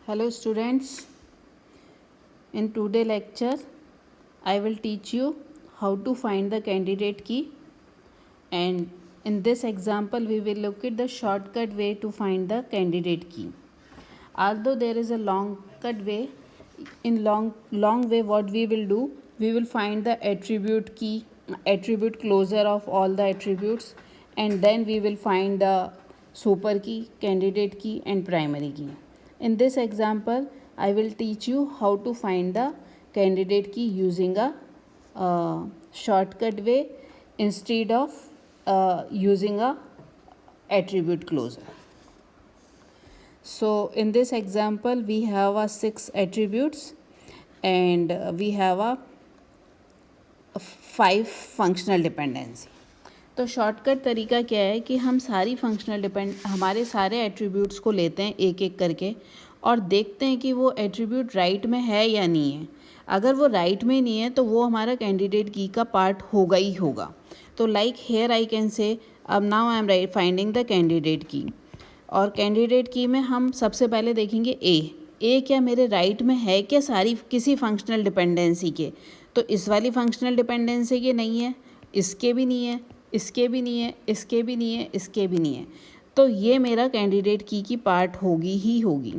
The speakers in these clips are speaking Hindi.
Hello students, in today's lecture I will teach you how to find the candidate key, and in this example we will look at the shortcut way to find the candidate key. Although there is a long cut way, in long way what we will do, we will find the attribute key, attribute closure of all the attributes, and then we will find the super key, candidate key and primary key. In this example I will teach you how to find the candidate key using a shortcut way instead of using a attribute closure. So in this example we have a 6 attributes and we have a 5 functional dependency. तो शॉर्टकट तरीका क्या है कि हम सारी हमारे सारे एट्रीब्यूट्स को लेते हैं एक एक करके और देखते हैं कि वो एट्रीब्यूट राइट में है या नहीं है. अगर वो राइट में नहीं है तो वो हमारा कैंडिडेट की का पार्ट होगा ही होगा. तो like here I can say अब now I am finding the candidate की, और कैंडिडेट की में हम सबसे पहले देखेंगे ए क्या मेरे राइट में है क्या सारी किसी फंक्शनल डिपेंडेंसी के. तो इस वाली फंक्शनल डिपेंडेंसी के नहीं है, इसके भी नहीं है, इसके भी नहीं है, इसके भी नहीं है, इसके भी नहीं है. तो ये मेरा कैंडिडेट की पार्ट होगी ही होगी.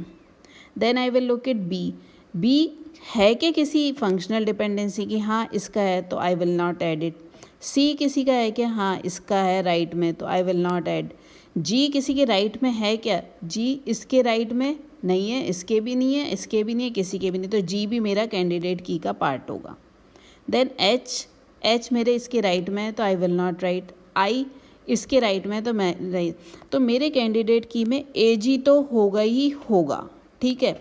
Then I will look at B है कि किसी फंक्शनल डिपेंडेंसी की, हाँ इसका है तो I will not add it. See किसी का है कि हाँ इसका है राइट में तो आई विल नॉट ऐड. जी किसी के राइट में है क्या, जी इसके राइट में नहीं है, इसके भी नहीं है, इसके भी नहीं है, किसी के भी नहीं, तो जी भी मेरा कैंडिडेट की का पार्ट होगा. देन एच मेरे इसके राइट में है तो आई विल नॉट राइट. आई इसके राइट में तो मैं राइट. तो मेरे कैंडिडेट की में ए जी तो होगा ही होगा. ठीक है,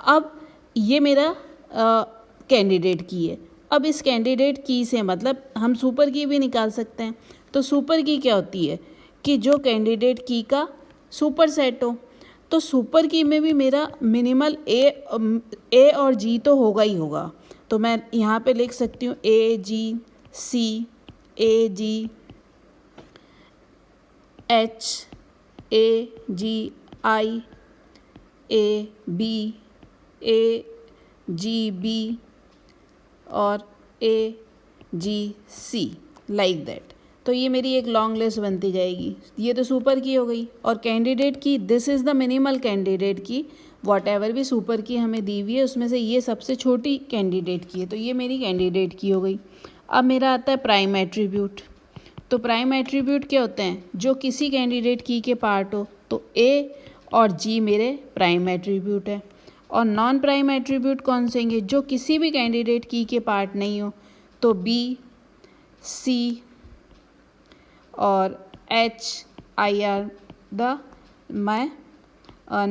अब ये मेरा कैंडिडेट की है. अब इस कैंडिडेट की से मतलब हम सुपर की भी निकाल सकते हैं. तो सुपर की क्या होती है कि जो कैंडिडेट की का सुपर सेट हो. तो सुपर की में भी मेरा मिनिमल ए और जी तो होगा ही होगा. तो मैं यहाँ पे लिख सकती हूँ A G C, A G H, A G I, A B, A G B और A G C, like that. तो ये मेरी एक लॉन्ग लिस्ट बनती जाएगी. ये तो सुपर की हो गई. और कैंडिडेट की, this is the minimal candidate की. वॉट एवर भी सुपर की हमें दी हुई है उसमें से ये सबसे छोटी कैंडिडेट की है. तो ये मेरी कैंडिडेट की हो गई. अब मेरा आता है प्राइम एट्रीब्यूट. तो प्राइम एट्रीब्यूट क्या होते हैं, जो किसी कैंडिडेट की के पार्ट हो. तो ए और जी मेरे प्राइम एट्रीब्यूट है. और नॉन प्राइम एट्रीब्यूट कौन से होंगे, जो किसी भी कैंडिडेट की के पार्ट नहीं हो. तो बी, सी और H I R the my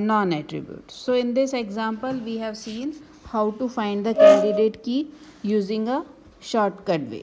non-attribute. So in this example we have seen how to find the candidate key using a shortcut way.